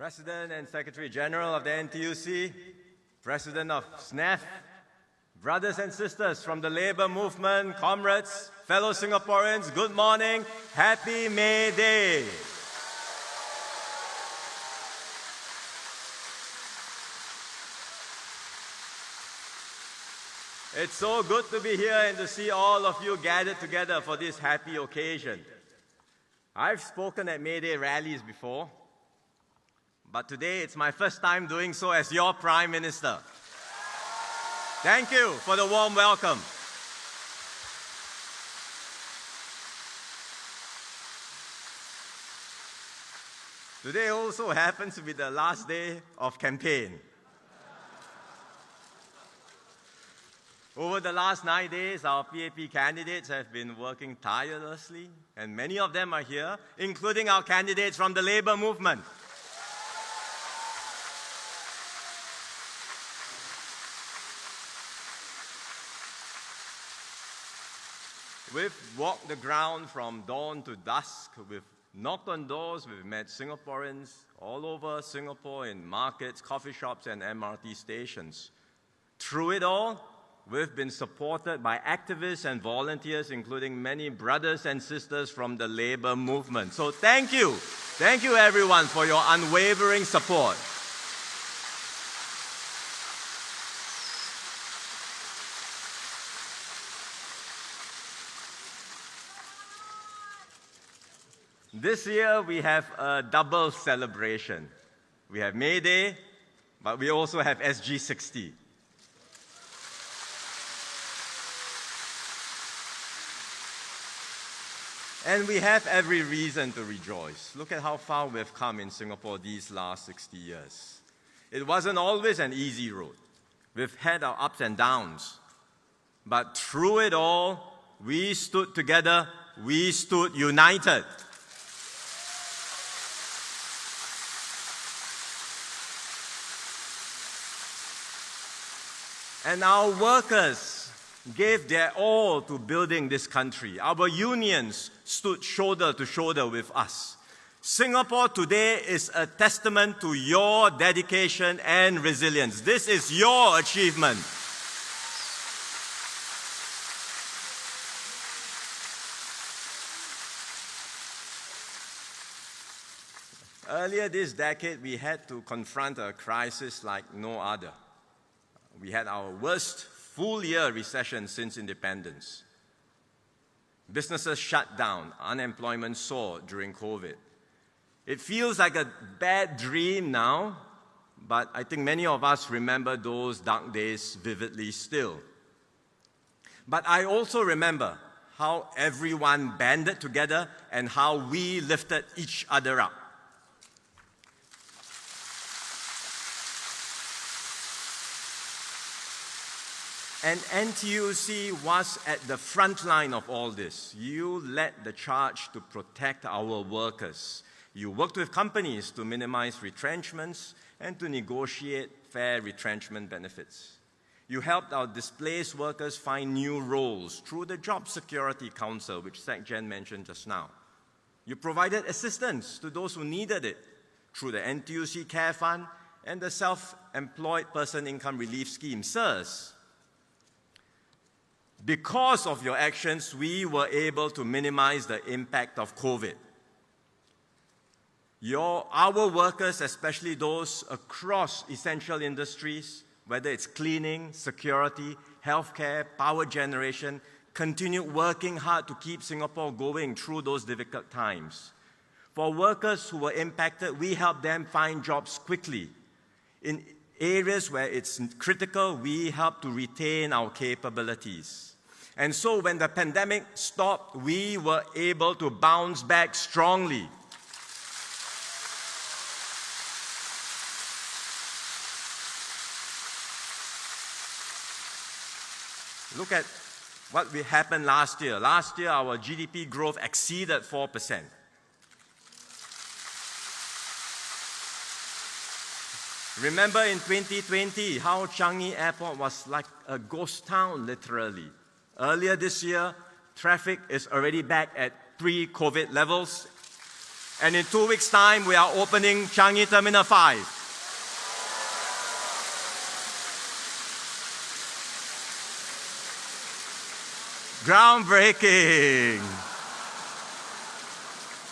President and Secretary General of the NTUC, President of SNEF, brothers and sisters from the Labour Movement, comrades, fellow Singaporeans, good morning, happy May Day. It's so good to be here and to see all of you gathered together for this happy occasion. I've spoken at May Day rallies before, but today it's my first time doing so as your Prime Minister. Thank you for the warm welcome. Today also happens to be the last day of campaign. Over the last 9 days, our PAP candidates have been working tirelessly, and many of them are here, including our candidates from the Labour Movement. We've walked the ground from dawn to dusk. We've knocked on doors. We've met Singaporeans all over Singapore in markets, coffee shops, and MRT stations. Through it all, we've been supported by activists and volunteers, including many brothers and sisters from the Labour Movement. So thank you. Thank you, everyone, for your unwavering support. This year, we have a double celebration. We have May Day, but we also have SG60. And we have every reason to rejoice. Look at how far we've come in Singapore these last 60 years. It wasn't always an easy road. We've had our ups and downs. But through it all, we stood together, we stood united. And our workers gave their all to building this country. Our unions stood shoulder to shoulder with us. Singapore today is a testament to your dedication and resilience. This is your achievement. Earlier this decade, we had to confront a crisis like no other. We had our worst full-year recession since independence. Businesses shut down, unemployment soared during COVID. It feels like a bad dream now, but I think many of us remember those dark days vividly still. But I also remember how everyone banded together and how we lifted each other up. And NTUC was at the front line of all this. You led the charge to protect our workers. You worked with companies to minimize retrenchments and to negotiate fair retrenchment benefits. You helped our displaced workers find new roles through the Job Security Council, which Sec Gen mentioned just now. You provided assistance to those who needed it through the NTUC Care Fund and the Self-Employed Person Income Relief Scheme, SERS. Because of your actions, we were able to minimize the impact of COVID. Our workers, especially those across essential industries, whether it's cleaning, security, healthcare, power generation, continued working hard to keep Singapore going through those difficult times. For workers who were impacted, we helped them find jobs quickly. In areas where it's critical, we helped to retain our capabilities. And so when the pandemic stopped, we were able to bounce back strongly. Look at what happened last year. Last year, our GDP growth exceeded 4%. Remember in 2020 how Changi Airport was like a ghost town, literally. Earlier this year, traffic is already back at pre-COVID levels. And in 2 weeks' time, we are opening Changi Terminal 5. Groundbreaking.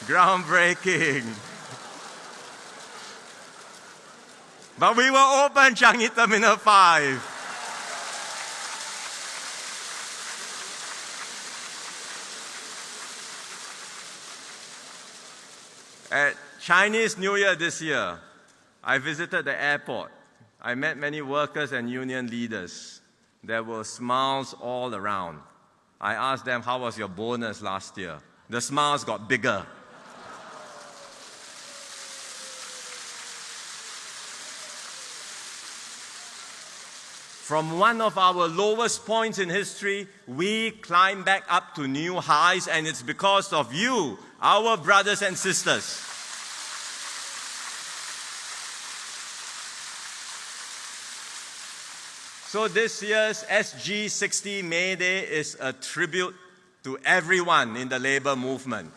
Groundbreaking. But we will open Changi Terminal 5. At Chinese New Year this year, I visited the airport. I met many workers and union leaders. There were smiles all around. I asked them, how was your bonus last year? The smiles got bigger. From one of our lowest points in history, we climbed back up to new highs, and it's because of you, our brothers and sisters. So this year's SG60 May Day is a tribute to everyone in the labor movement.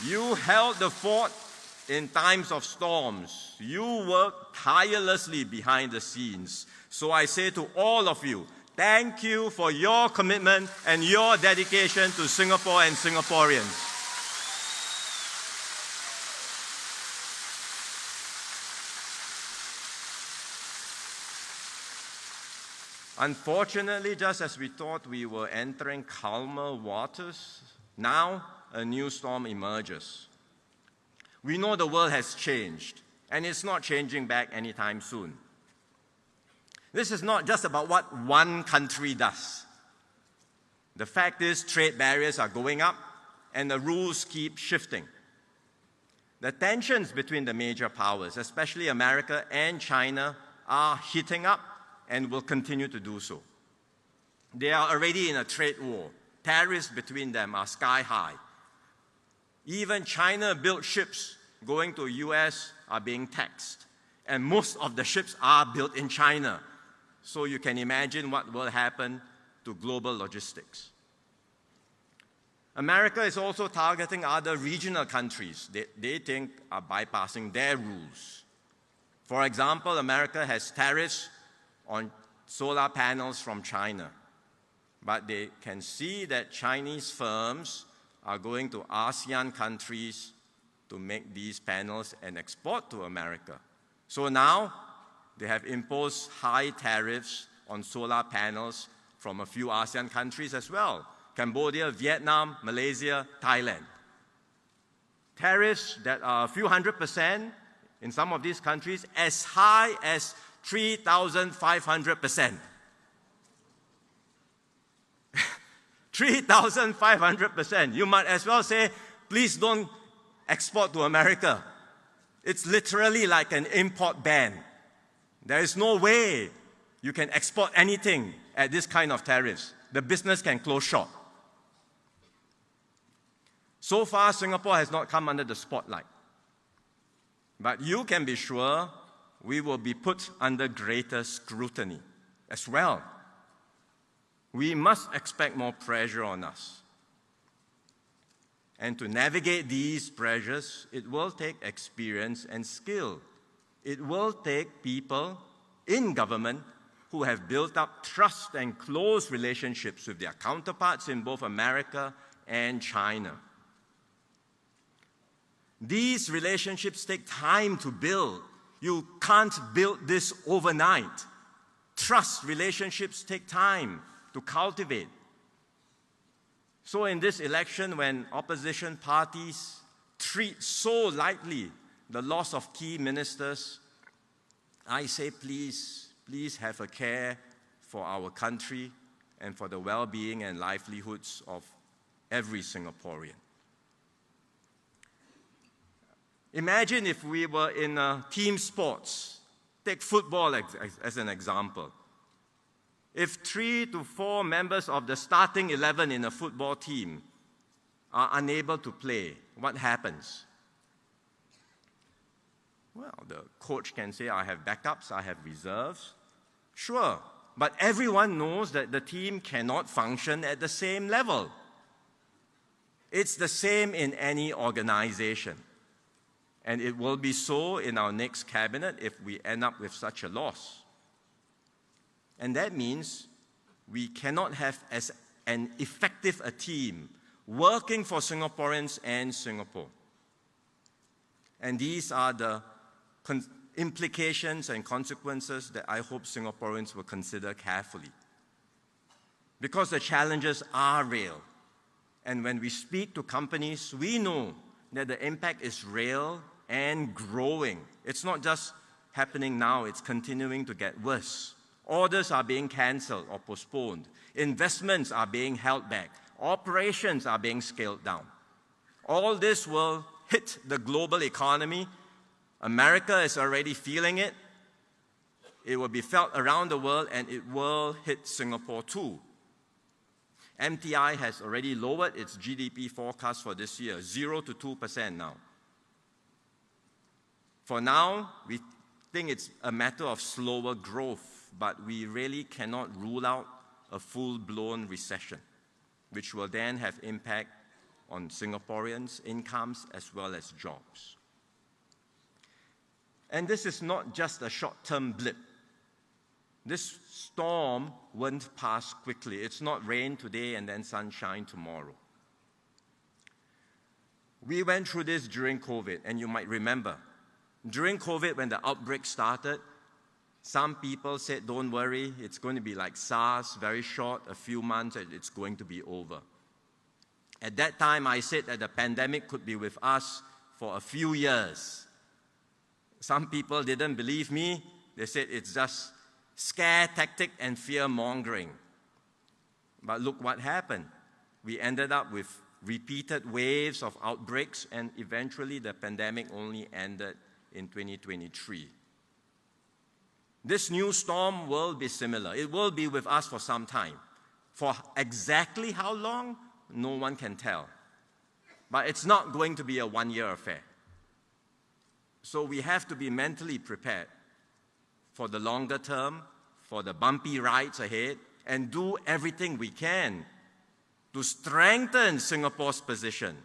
You held the fort in times of storms. You worked tirelessly behind the scenes. So I say to all of you, thank you for your commitment and your dedication to Singapore and Singaporeans. Unfortunately, just as we thought we were entering calmer waters, now a new storm emerges. We know the world has changed, and it's not changing back anytime soon. This is not just about what one country does. The fact is, trade barriers are going up, and the rules keep shifting. The tensions between the major powers, especially America and China, are heating up and will continue to do so. They are already in a trade war. Tariffs between them are sky high. Even China-built ships going to the US are being taxed. And most of the ships are built in China. So you can imagine what will happen to global logistics. America is also targeting other regional countries they think are bypassing their rules. For example, America has tariffs on solar panels from China. But they can see that Chinese firms are going to ASEAN countries to make these panels and export to America. So now they have imposed high tariffs on solar panels from a few ASEAN countries as well: Cambodia, Vietnam, Malaysia, Thailand. Tariffs that are a few 100% in some of these countries, as high as 3,500%. 3,500%. You might as well say, please don't export to America. It's literally like an import ban. There is no way you can export anything at this kind of tariffs. The business can close shop. So far, Singapore has not come under the spotlight. But you can be sure we will be put under greater scrutiny as well. We must expect more pressure on us. And to navigate these pressures, it will take experience and skill. It will take people in government who have built up trust and close relationships with their counterparts in both America and China. These relationships take time to build. You can't build this overnight. Trust relationships take time to cultivate. So in this election, when opposition parties treat so lightly the loss of key ministers, I say please have a care for our country and for the well-being and livelihoods of every Singaporean. Imagine if we were in team sports. Take football as an example. If 3 to 4 members of the starting 11 in a football team are unable to play, what happens? Well, the coach can say, I have backups, I have reserves. Sure, But everyone knows that the team cannot function at the same level. It's the same in any organization. And it will be so in our next cabinet if we end up with such a loss. And that means we cannot have as an effective a team working for Singaporeans and Singapore. And these are the implications and consequences that I hope Singaporeans will consider carefully. Because the challenges are real. And when we speak to companies, we know that the impact is real and growing. It's not just happening now, it's continuing to get worse. Orders are being cancelled or postponed. Investments are being held back. Operations are being scaled down. All this will hit the global economy. America is already feeling it. It will be felt around the world, and it will hit Singapore too. MTI has already lowered its GDP forecast for this year, 0 to 2% now. For now, we think it's a matter of slower growth, but we really cannot rule out a full-blown recession, which will then have impact on Singaporeans' incomes as well as jobs. And this is not just a short-term blip. This storm won't pass quickly. It's not rain today and then sunshine tomorrow. We went through this during COVID, and you might remember. During COVID, when the outbreak started, some people said, don't worry, it's going to be like SARS, very short, a few months, and it's going to be over. At that time, I said that the pandemic could be with us for a few years. Some people didn't believe me. They said it's just scare tactic and fear-mongering. But look what happened. We ended up with repeated waves of outbreaks, and eventually the pandemic only ended in 2023. This new storm will be similar. It will be with us for some time. For exactly how long, no one can tell. But it's not going to be a one-year affair. So we have to be mentally prepared for the longer term, for the bumpy rides ahead, and do everything we can to strengthen Singapore's position.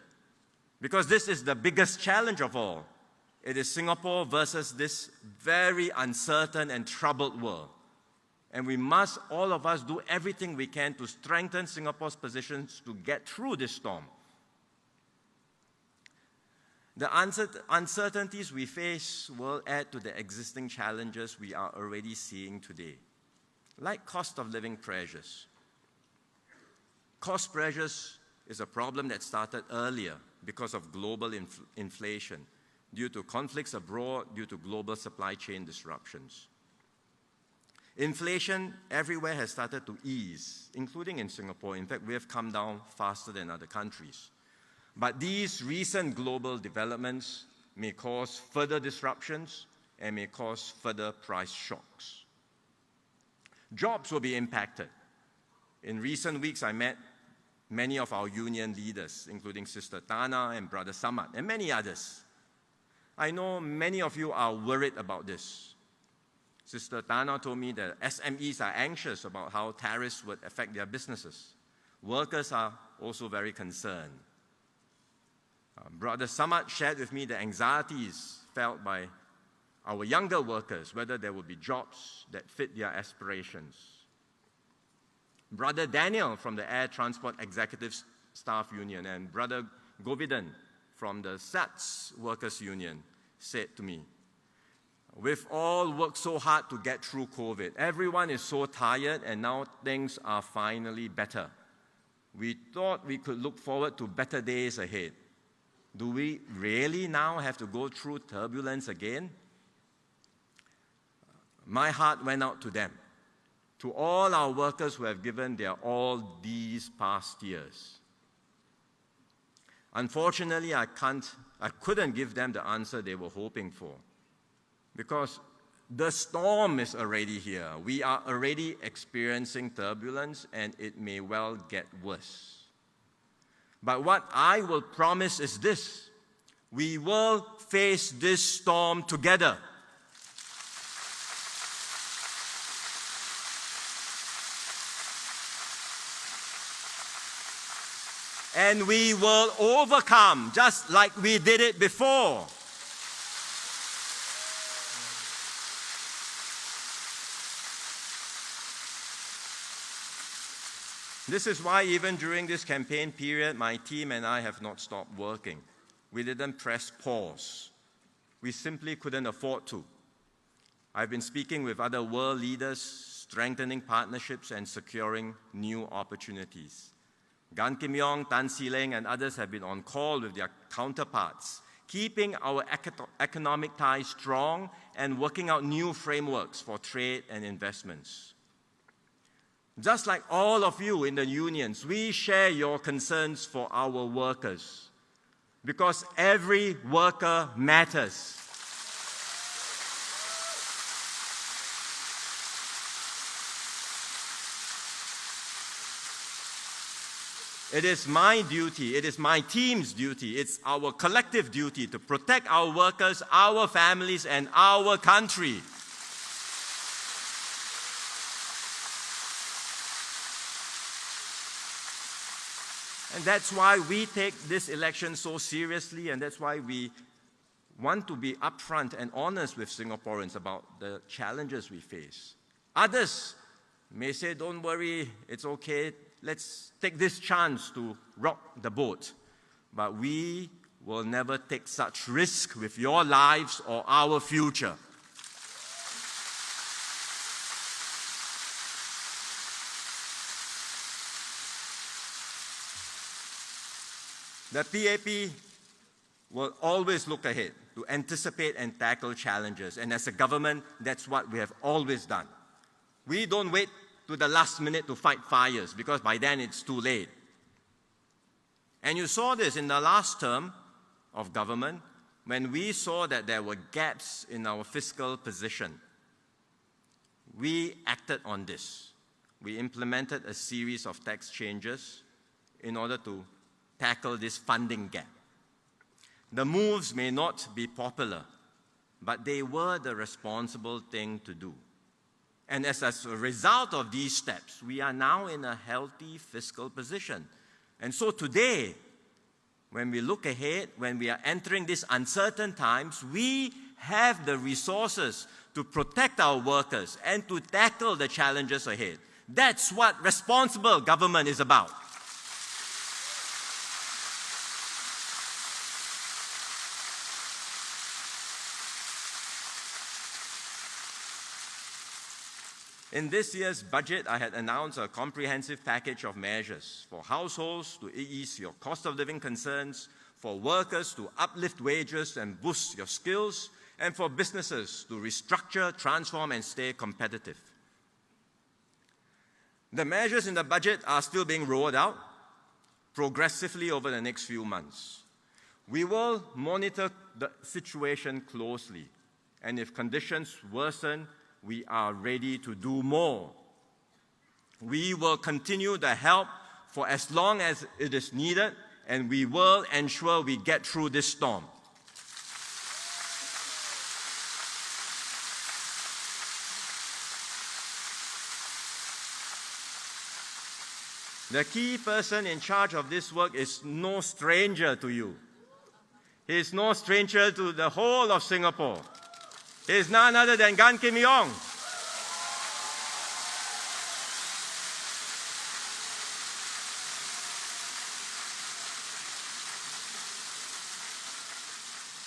Because this is the biggest challenge of all. It is Singapore versus this very uncertain and troubled world. And we must, all of us, do everything we can to strengthen Singapore's positions to get through this storm. The uncertainties we face will add to the existing challenges we are already seeing today, like cost of living pressures. Cost pressures is a problem that started earlier because of global inflation, due to conflicts abroad, due to global supply chain disruptions. Inflation everywhere has started to ease, including in Singapore. In fact, we have come down faster than other countries. But these recent global developments may cause further disruptions and may cause further price shocks. Jobs will be impacted. In recent weeks, I met many of our union leaders, including Sister Tana and Brother Samad, and many others. I know many of you are worried about this. Sister Tana told me that SMEs are anxious about how tariffs would affect their businesses. Workers are also very concerned. Brother Samad shared with me the anxieties felt by our younger workers, whether there will be jobs that fit their aspirations. Brother Daniel from the Air Transport Executive Staff Union and Brother Govidan from the SATS Workers Union said to me, we've all worked so hard to get through COVID. Everyone is so tired, and now things are finally better. We thought we could look forward to better days ahead. Do we really now have to go through turbulence again? My heart went out to them, to all our workers who have given their all these past years. Unfortunately, I couldn't give them the answer they were hoping for, because the storm is already here. We are already experiencing turbulence, and it may well get worse. But what I will promise is this: we will face this storm together. And we will overcome, just like we did it before. This is why even during this campaign period, my team and I have not stopped working. We didn't press pause. We simply couldn't afford to. I've been speaking with other world leaders, strengthening partnerships and securing new opportunities. Gan Kim Yong, Tan See Leng, and others have been on call with their counterparts, keeping our economic ties strong and working out new frameworks for trade and investments. Just like all of you in the unions, we share your concerns for our workers, because every worker matters. It is my duty, it is my team's duty, it's our collective duty to protect our workers, our families, and our country. And that's why we take this election so seriously, and that's why we want to be upfront and honest with Singaporeans about the challenges we face. Others may say, don't worry, it's okay, let's take this chance to rock the boat. But we will never take such risk with your lives or our future. The PAP will always look ahead to anticipate and tackle challenges. And as a government, that's what we have always done. We don't wait to the last minute to fight fires, because by then it's too late. And you saw this in the last term of government, when we saw that there were gaps in our fiscal position. We acted on this. We implemented a series of tax changes in order to tackle this funding gap. The moves may not be popular, but they were the responsible thing to do. And as a result of these steps, we are now in a healthy fiscal position. And so today, when we look ahead, when we are entering these uncertain times, we have the resources to protect our workers and to tackle the challenges ahead. That's what responsible government is about. In this year's budget, I had announced a comprehensive package of measures for households to ease your cost of living concerns, for workers to uplift wages and boost your skills, and for businesses to restructure, transform, and stay competitive. The measures in the budget are still being rolled out progressively over the next few months. We will monitor the situation closely, and if conditions worsen, we are ready to do more. We will continue the help for as long as it is needed, and we will ensure we get through this storm. The key person in charge of this work is no stranger to you. He is no stranger to the whole of Singapore. He is none other than Gan Kim Yong.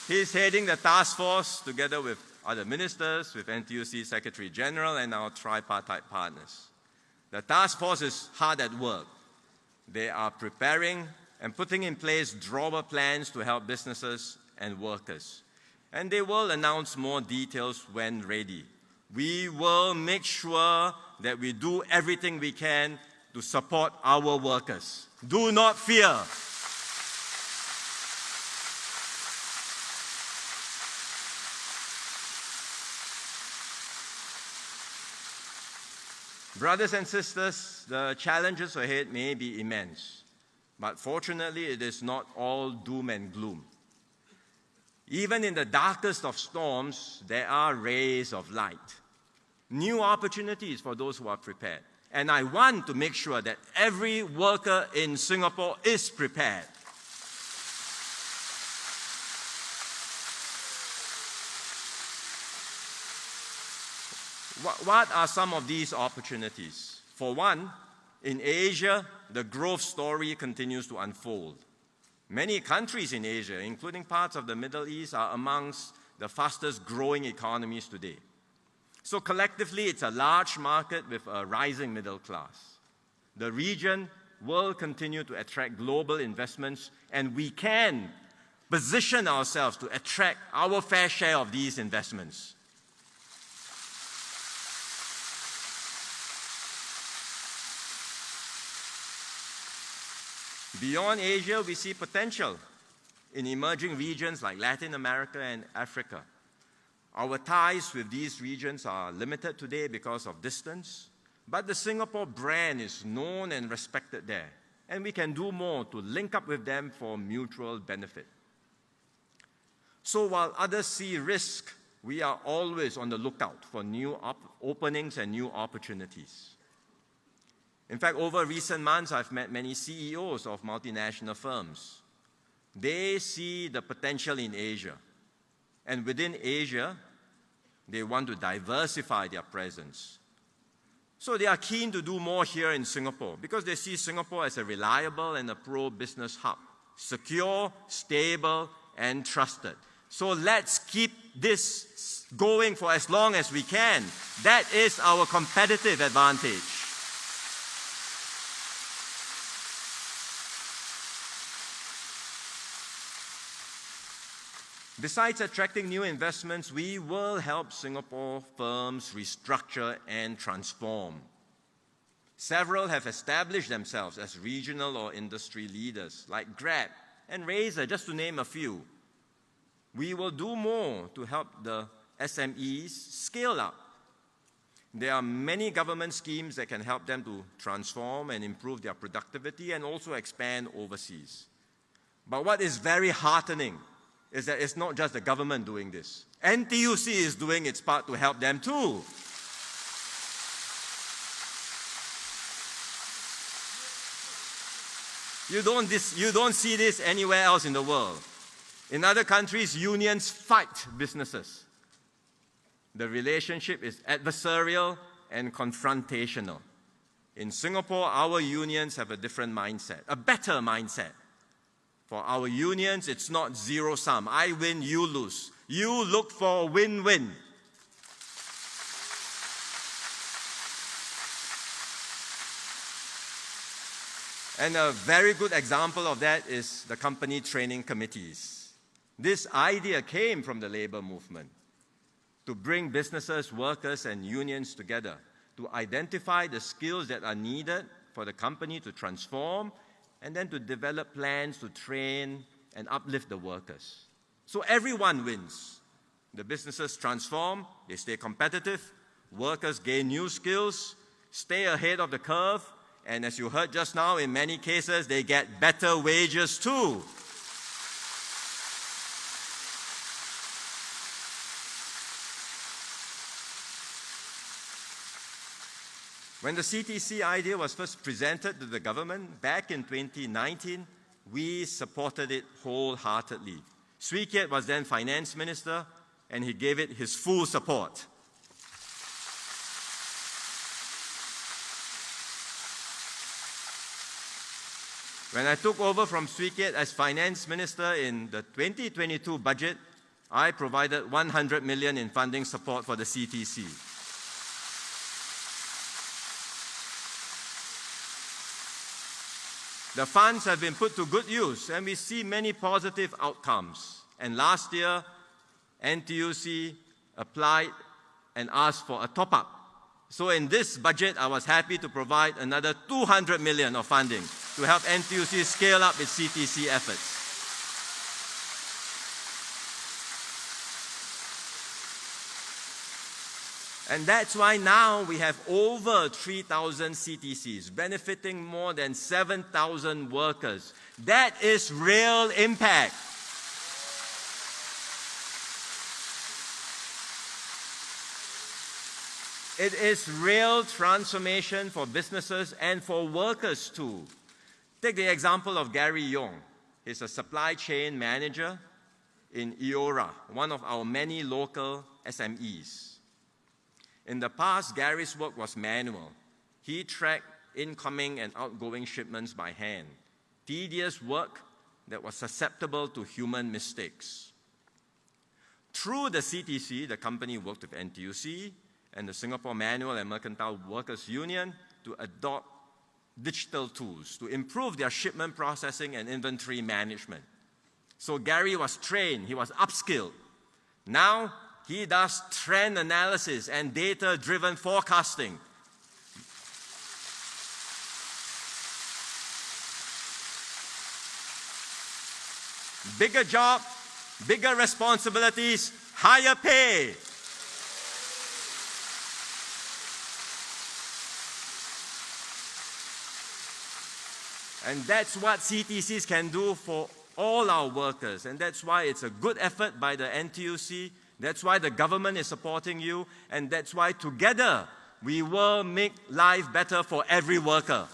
He is heading the task force together with other ministers, with NTUC Secretary General and our tripartite partners. The task force is hard at work. They are preparing and putting in place drawback plans to help businesses and workers. And they will announce more details when ready. We will make sure that we do everything we can to support our workers. Do not fear. Brothers and sisters, the challenges ahead may be immense, but fortunately it is not all doom and gloom. Even in the darkest of storms, there are rays of light, new opportunities for those who are prepared, And I want to make sure that every worker in Singapore is prepared. What are some of these opportunities? For one, in Asia, the growth story continues to unfold. Many countries in Asia, including parts of the Middle East, are amongst the fastest growing economies today. So collectively, it's a large market with a rising middle class. The region will continue to attract global investments, and we can position ourselves to attract our fair share of these investments. Beyond Asia, we see potential in emerging regions like Latin America and Africa. Our ties with these regions are limited today because of distance, but the Singapore brand is known and respected there, and we can do more to link up with them for mutual benefit. So while others see risk, we are always on the lookout for new openings and new opportunities. In fact, over recent months, I've met many CEOs of multinational firms. They see the potential in Asia. And within Asia, they want to diversify their presence. So they are keen to do more here in Singapore because they see Singapore as a reliable and a pro-business hub, secure, stable, and trusted. So let's keep this going for as long as we can. That is our competitive advantage. Besides attracting new investments, we will help Singapore firms restructure and transform. Several have established themselves as regional or industry leaders, like Grab and Razer, just to name a few. We will do more to help the SMEs scale up. There are many government schemes that can help them to transform and improve their productivity and also expand overseas. But what is very heartening is that it's not just the government doing this. NTUC is doing its part to help them too. You don't see this anywhere else in the world. In other countries, unions fight businesses. The relationship is adversarial and confrontational. In Singapore, our unions have a different mindset, a better mindset. For our unions, it's not zero-sum. I win, you lose. You look for win-win. And a very good example of that is the company training committees. This idea came from the labor movement to bring businesses, workers, and unions together to identify the skills that are needed for the company to transform and then to develop plans to train and uplift the workers. So everyone wins. The businesses transform, they stay competitive, workers gain new skills, stay ahead of the curve, and as you heard just now, in many cases, they get better wages too. When the CTC idea was first presented to the government back in 2019, we supported it wholeheartedly. Swee Keat was then finance minister, and he gave it his full support. When I took over from Swee Keat as finance minister in the 2022 budget, I provided 100 million in funding support for the CTC. The funds have been put to good use, and we see many positive outcomes. And last year, NTUC applied and asked for a top-up. So in this budget, I was happy to provide another 200 million of funding to help NTUC scale up its CTC efforts. And that's why now we have over 3,000 CTCs, benefiting more than 7,000 workers. That is real impact. It is real transformation for businesses and for workers too. Take the example of Gary Yong. He's a supply chain manager in Eora, one of our many local SMEs. In the past, Gary's work was manual. He tracked incoming and outgoing shipments by hand. Tedious work that was susceptible to human mistakes. Through the CTC, the company worked with NTUC and the Singapore Manual and Mercantile Workers Union to adopt digital tools to improve their shipment processing and inventory management. So Gary was trained, he was upskilled. Now he does trend analysis and data-driven forecasting. Bigger job, bigger responsibilities, higher pay. And that's what CTCs can do for all our workers. And that's why it's a good effort by the NTUC. That's why the government is supporting you. And that's why together we will make life better for every worker.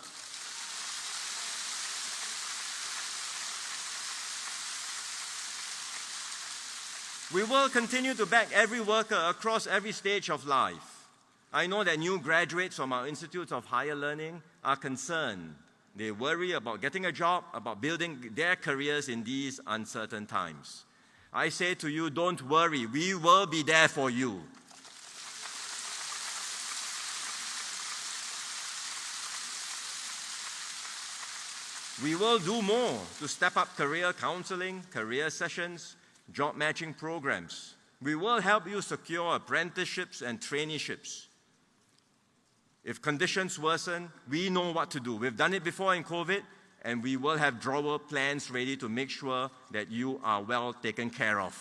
We will continue to back every worker across every stage of life. I know that new graduates from our institutes of higher learning are concerned. They worry about getting a job, about building their careers in these uncertain times. I say to you, don't worry, we will be there for you. We will do more to step up career counseling, career sessions, job matching programs. We will help you secure apprenticeships and traineeships. If conditions worsen, we know what to do. We've done it before in COVID, and we will have drawer plans ready to make sure that you are well taken care of.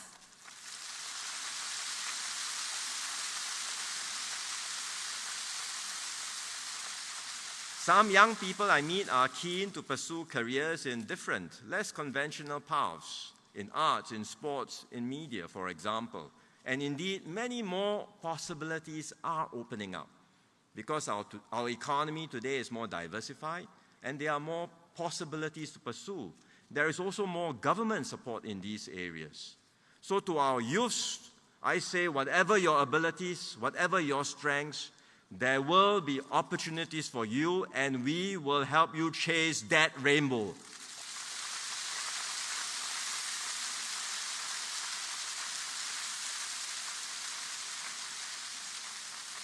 Some young people I meet are keen to pursue careers in different, less conventional paths, in arts, in sports, in media, for example. And indeed, many more possibilities are opening up because our economy today is more diversified and there are more possibilities to pursue. There is also more government support in these areas. So to our youths, I say whatever your abilities, whatever your strengths, there will be opportunities for you and we will help you chase that rainbow.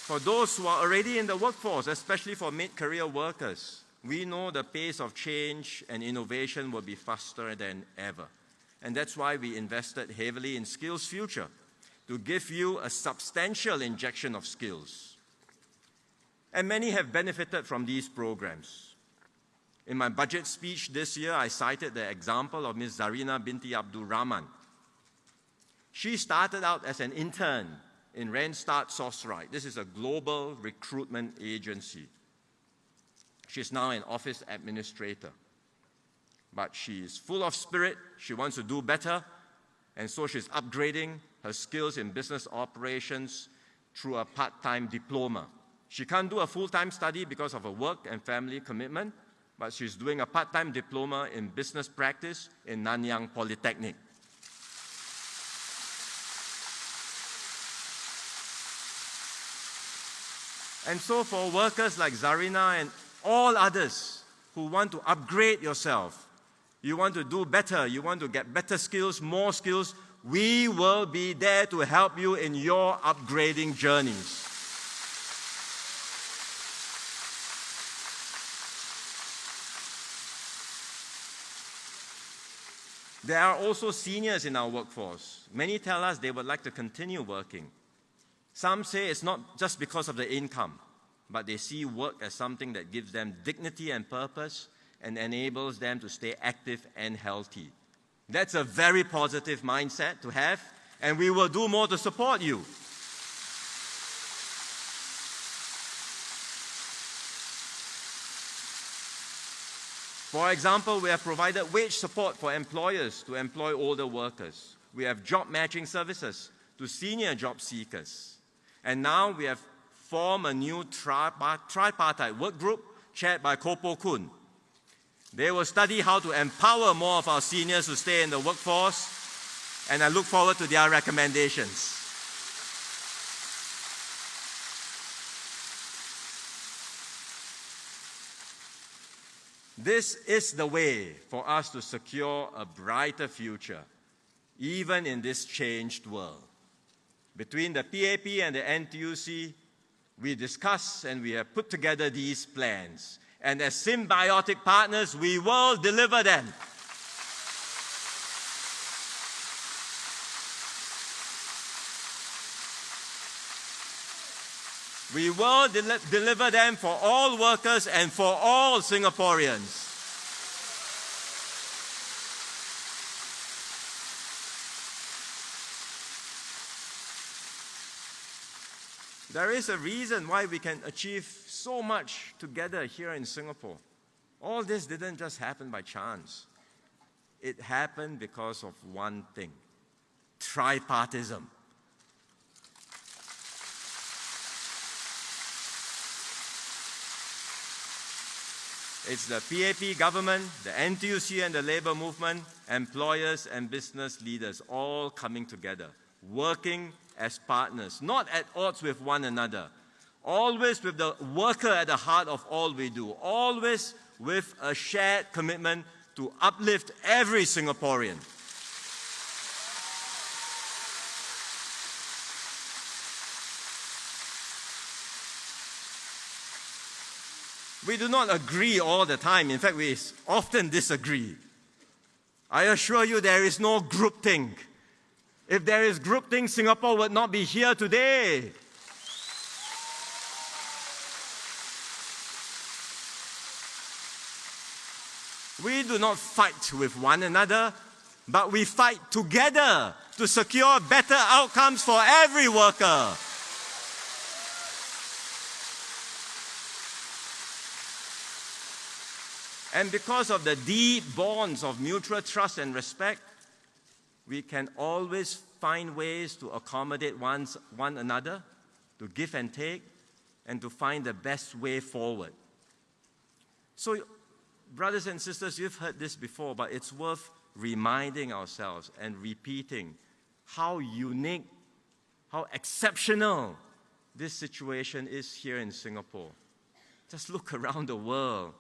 For those who are already in the workforce, especially for mid-career workers, we know the pace of change and innovation will be faster than ever. And that's why we invested heavily in Skills Future, to give you a substantial injection of skills. And many have benefited from these programs. In my budget speech this year, I cited the example of Ms. Zarina binti Abdul Rahman. She started out as an intern in Randstad Sourceright. This is a global recruitment agency. She's now an office administrator. But she is full of spirit, she wants to do better, and so she's upgrading her skills in business operations through a part-time diploma. She can't do a full-time study because of her work and family commitment, but she's doing a part-time diploma in business practice in Nanyang Polytechnic. And so for workers like Zarina and all others who want to upgrade yourself, you want to do better, you want to get better skills, more skills, we will be there to help you in your upgrading journeys. There are also seniors in our workforce. Many tell us they would like to continue working. Some say it's not just because of the income, but they see work as something that gives them dignity and purpose and enables them to stay active and healthy. That's a very positive mindset to have, and we will do more to support you. For example, we have provided wage support for employers to employ older workers. We have job matching services to senior job seekers. And now we have form a new tripartite work group chaired by Kopo Kun. They will study how to empower more of our seniors to stay in the workforce, and I look forward to their recommendations. This is the way for us to secure a brighter future, even in this changed world. Between the PAP and the NTUC, we discuss and we have put together these plans. And as symbiotic partners, we will deliver them. We will deliver them for all workers and for all Singaporeans. There is a reason why we can achieve so much together here in Singapore. All this didn't just happen by chance. It happened because of one thing: tripartism. It's the PAP government, the NTUC and the labour movement, employers and business leaders all coming together, working as partners, not at odds with one another, always with the worker at the heart of all we do, always with a shared commitment to uplift every Singaporean. We do not agree all the time. In fact, we often disagree. I assure you there is no groupthink. If there is groupthink, Singapore would not be here today. We do not fight with one another, but we fight together to secure better outcomes for every worker. And because of the deep bonds of mutual trust and respect, we can always find ways to accommodate one another, to give and take, and to find the best way forward. So, brothers and sisters, you've heard this before, but it's worth reminding ourselves and repeating how unique, how exceptional this situation is here in Singapore. Just look around the world.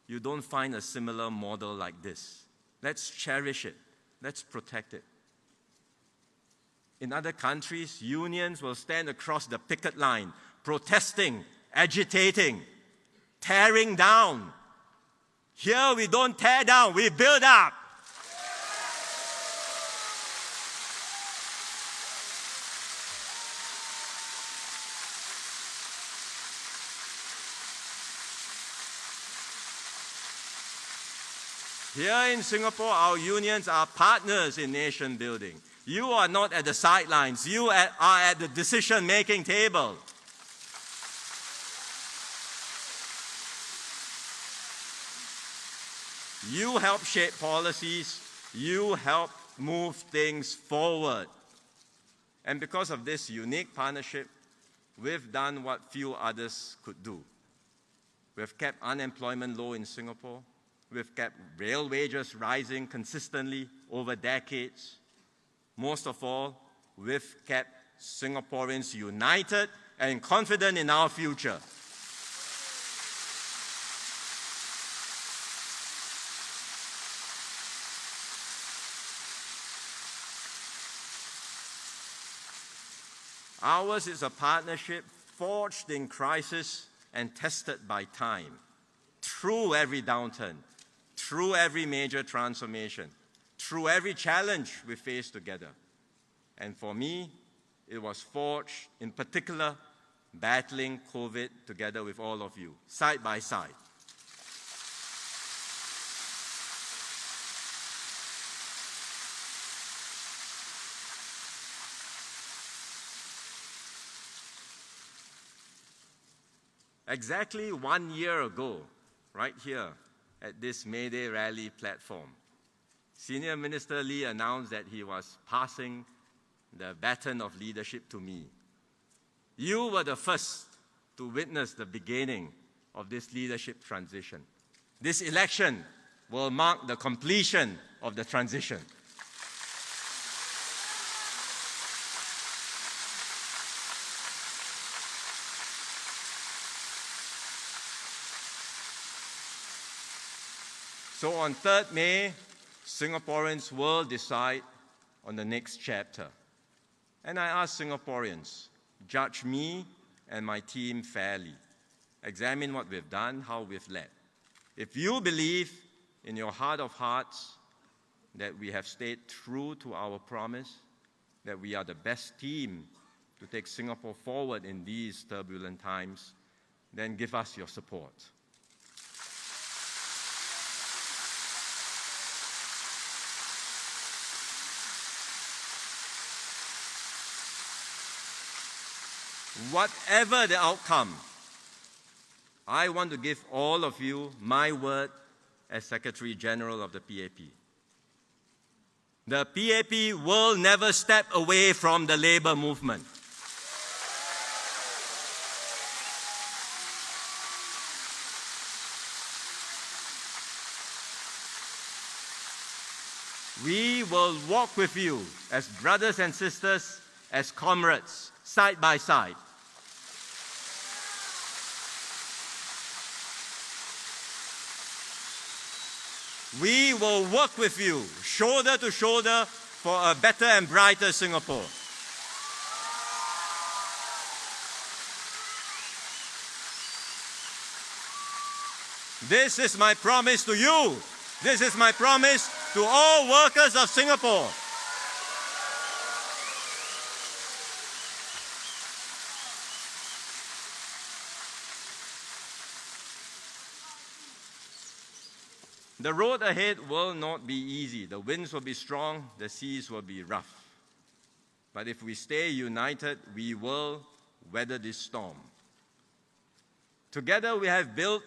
You don't find a similar model like this. Let's cherish it. Let's protect it. In other countries, unions will stand across the picket line, protesting, agitating, tearing down. Here we don't tear down, we build up. Here in Singapore, our unions are partners in nation building. You are not at the sidelines. You are at the decision-making table. You help shape policies. You help move things forward. And because of this unique partnership, we've done what few others could do. We've kept unemployment low in Singapore. We've kept real wages rising consistently over decades. Most of all, we've kept Singaporeans united and confident in our future. Ours is a partnership forged in crisis and tested by time, through every downturn, through every major transformation, through every challenge we face together. And for me, it was forged, in particular, battling COVID together with all of you, side by side. Exactly 1 year ago, right here at this May Day rally platform, Senior Minister Lee announced that he was passing the baton of leadership to me. You were the first to witness the beginning of this leadership transition. This election will mark the completion of the transition. So on 3rd May, Singaporeans will decide on the next chapter. And I ask Singaporeans, judge me and my team fairly. Examine what we've done, how we've led. If you believe in your heart of hearts that we have stayed true to our promise, that we are the best team to take Singapore forward in these turbulent times, then give us your support. Whatever the outcome, I want to give all of you my word as Secretary General of the PAP. The PAP will never step away from the labour movement. We will walk with you as brothers and sisters, as comrades, side by side. We will work with you, shoulder to shoulder, for a better and brighter Singapore. This is my promise to you. This is my promise to all workers of Singapore. The road ahead will not be easy. The winds will be strong, the seas will be rough. But if we stay united, we will weather this storm. Together we have built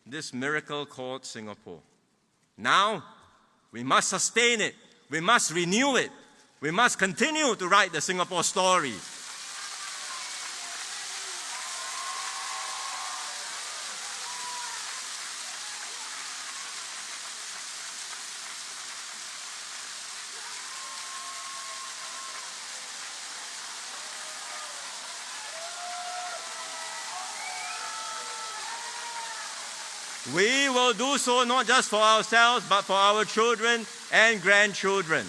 this miracle called Singapore. Now, we must sustain it. We must renew it. We must continue to write the Singapore story. We will do so not just for ourselves, but for our children and grandchildren.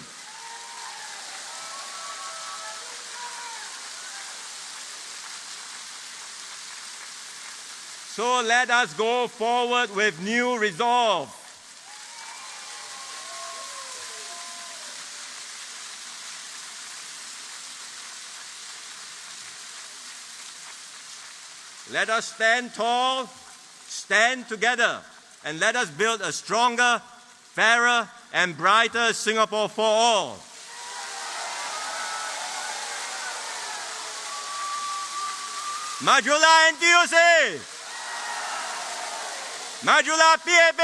So let us go forward with new resolve. Let us stand tall, stand together, and let us build a stronger, fairer, and brighter Singapore for all. Majulah NTUC! Majulah PAP!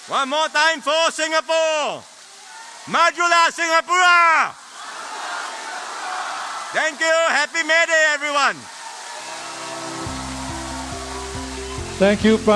One more time for Singapore! Majulah Singapura! Thank you. Happy May Day, everyone. Thank you, Prime